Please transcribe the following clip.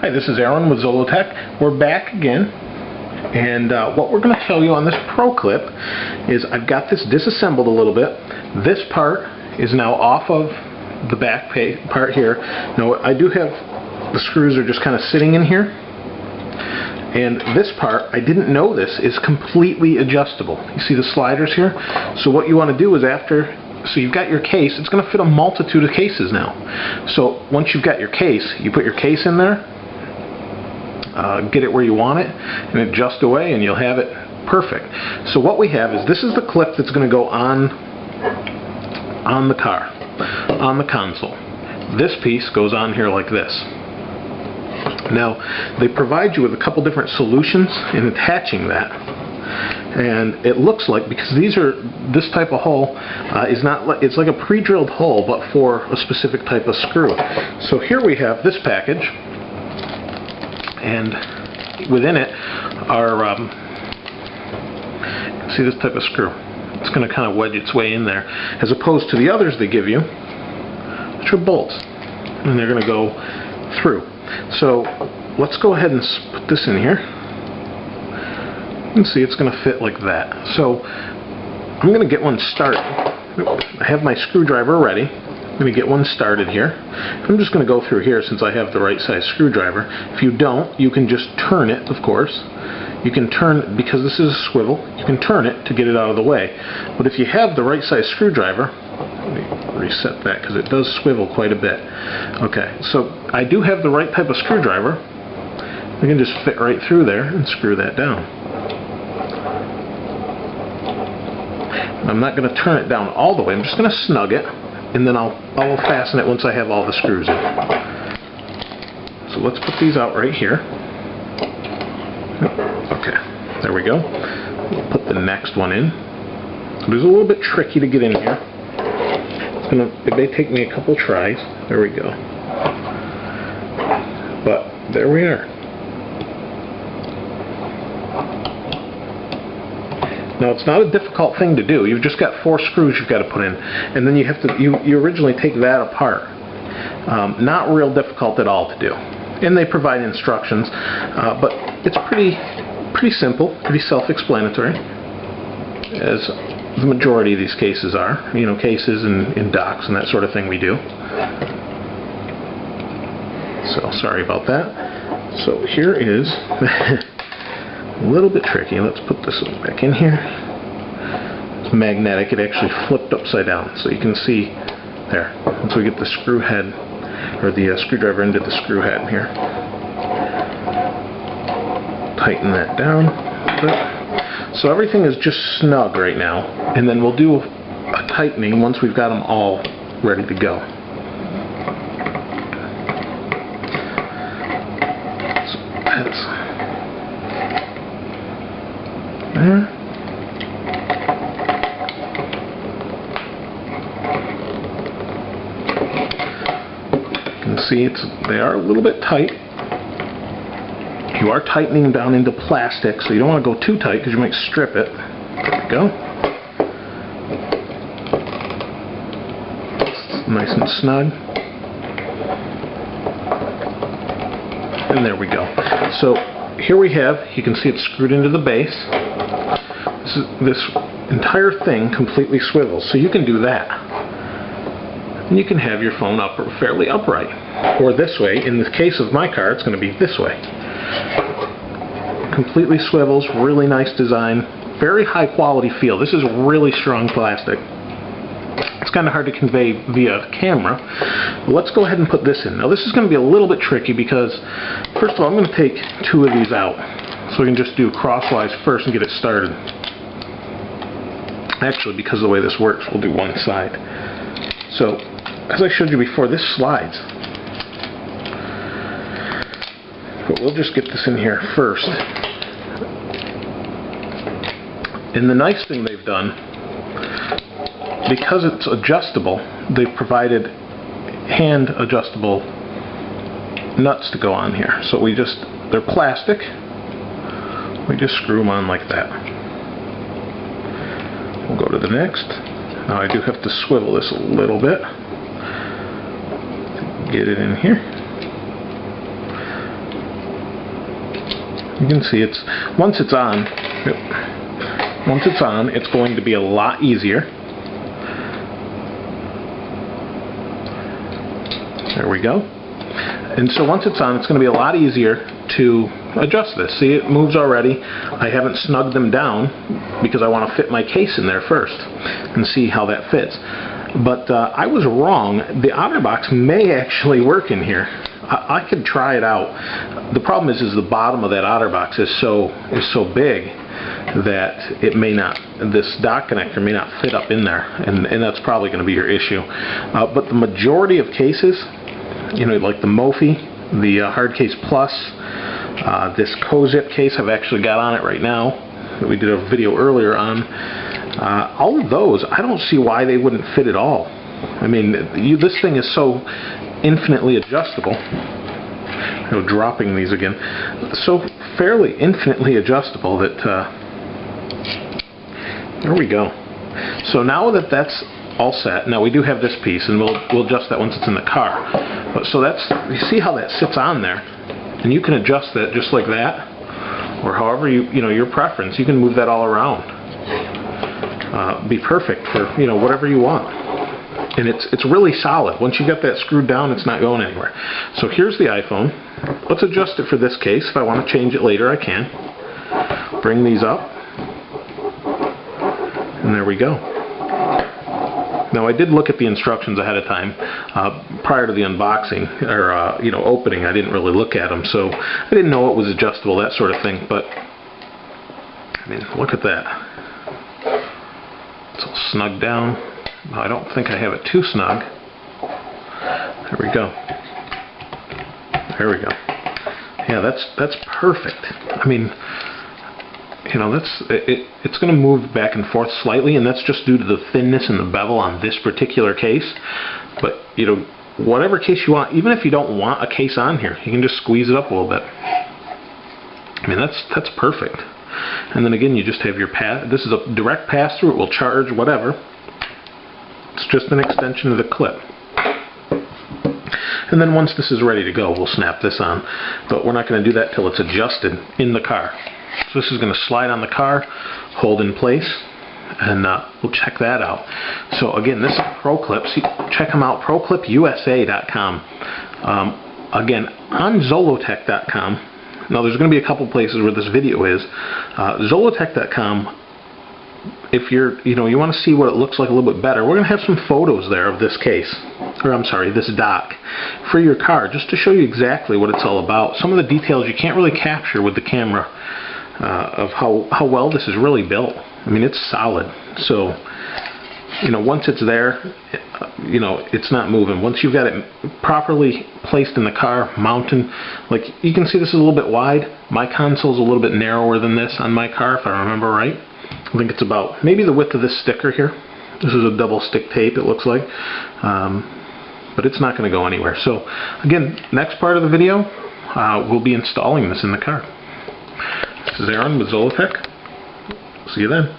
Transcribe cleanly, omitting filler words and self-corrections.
Hi, this is Aaron with Zollotech. We're back again, and what we're going to show you on this ProClip is I've got this disassembled a little bit. This part is now off of the back part here. Now I do have the screws are just kind of sitting in here, and this part, I didn't know this, is completely adjustable. You see the sliders here? So what you want to do is so you've got your case, it's going to fit a multitude of cases now. So once you've got your case, you put your case in there, get it where you want it, and adjust away, and you'll have it perfect. So what we have is, this is the clip that's going to go on the car, on the console. This piece goes on here like this. Now, they provide you with a couple different solutions in attaching that. And it looks like, because this type of hole is not like, it's like a pre-drilled hole, but for a specific type of screw. So here we have this package, and within it are, see this type of screw. It's going to kind of wedge its way in there, as opposed to the others they give you, which are bolts, and they're going to go through. So let's go ahead and put this in here. You can see it's going to fit like that. So I'm going to get one started. I have my screwdriver ready. I'm going to get one started here. I'm just going to go through here since I have the right size screwdriver. If you don't, you can just turn it, of course. You can turn, because this is a swivel, you can turn it to get it out of the way. But if you have the right size screwdriver, let me reset that because it does swivel quite a bit. Okay, so I do have the right type of screwdriver. I can just fit right through there and screw that down. I'm not going to turn it down all the way. I'm just going to snug it, and then I'll fasten it once I have all the screws in. So let's put these out right here. Okay, there we go. We'll put the next one in. It was a little bit tricky to get in here. It may take me a couple tries. There we go. But there we are. Now, it's not a difficult thing to do. You've just got 4 screws you've got to put in, and then you have to. You originally take that apart. Not real difficult at all to do, and they provide instructions, but it's pretty simple, pretty self-explanatory, as the majority of these cases are. You know, cases and docks and that sort of thing we do. So sorry about that. So here is. A little bit tricky. Let's put this back in here. It's magnetic. It actually flipped upside down, so you can see there. Once we get the screw head, or the screwdriver into the screw head here, tighten that down a bit. So everything is just snug right now, and then we'll do a tightening once we've got them all ready to go. So that's there. You can see they are a little bit tight. You are tightening down into plastic, so you don't want to go too tight because you might strip it. There we go. It's nice and snug. And there we go. So here we have, you can see it's screwed into the base. This entire thing completely swivels, so you can do that. And you can have your phone up fairly upright. Or this way. In the case of my car, it's going to be this way. Completely swivels, really nice design, very high quality feel. This is really strong plastic. It's kind of hard to convey via camera. But let's go ahead and put this in. Now this is going to be a little bit tricky because, first of all, I'm going to take 2 of these out. So we can just do crosswise first and get it started. Actually, because of the way this works, we'll do one side. So, as I showed you before, this slides. But we'll just get this in here first. And the nice thing they've done, because it's adjustable, they've provided hand adjustable nuts to go on here. So they're plastic. We just screw them on like that. We'll go to the next. Now I do have to swivel this a little bit. Get it in here. You can see it's once it's on, it's going to be a lot easier. There we go. And so once it's on, it's going to be a lot easier to adjust this. See, it moves already. I haven't snugged them down because I want to fit my case in there first and see how that fits. But I was wrong. The OtterBox may actually work in here. I could try it out. The problem is the bottom of that OtterBox is so big that it may not, this dock connector may not fit up in there, and that's probably going to be your issue. But the majority of cases, you know, like the Mophie, the Hardcase Plus, this Co-Zip case I've actually got on it right now that we did a video earlier on, all of those, I don't see why they wouldn't fit at all. I mean, this thing is so infinitely adjustable. You know, dropping these again, so fairly infinitely adjustable that there we go. So now that that's all set, now we do have this piece, and we'll adjust that once it's in the car. But so that's, you see how that sits on there, and you can adjust that just like that, or however you know, your preference. You can move that all around. Be perfect for, you know, whatever you want. And it's really solid. Once you get that screwed down, it's not going anywhere. So here's the iPhone. Let's adjust it for this case. If I want to change it later, I can. Bring these up. And there we go. Now, I did look at the instructions ahead of time prior to the unboxing, or you know, opening. I didn't really look at them, so I didn't know it was adjustable, that sort of thing. But I mean, look at that. It's all snug down. No, I don't think I have it too snug. There we go. There we go. Yeah, that's perfect. I mean, you know, it's going to move back and forth slightly, and that's just due to the thinness in the bevel on this particular case. But, you know, whatever case you want, even if you don't want a case on here, you can just squeeze it up a little bit. I mean, that's perfect. And then again, you just have your pass. This is a direct pass-through. It will charge whatever. It's just an extension of the clip. And then once this is ready to go, we'll snap this on. But we're not going to do that till it's adjusted in the car. So this is going to slide on the car, hold in place, and we'll check that out. So again, this is ProClip. So check them out, ProClipUSA.com. Again, on Zollotech.com. Now there's going to be a couple places where this video is. Zollotech.com. If you want to see what it looks like a little bit better, we're going to have some photos there of this case, or I'm sorry, this dock for your car, just to show you exactly what it's all about. Some of the details you can't really capture with the camera of how well this is really built. I mean, it's solid. So, you know, once it's there, you know, it's not moving. Once you've got it properly placed in the car, mounted, like you can see this is a little bit wide. My console's a little bit narrower than this on my car, if I remember right. I think it's about maybe the width of this sticker here. This is a double stick tape, it looks like. But it's not going to go anywhere. So again, next part of the video, we'll be installing this in the car. This is Aaron with Zollotech. See you then.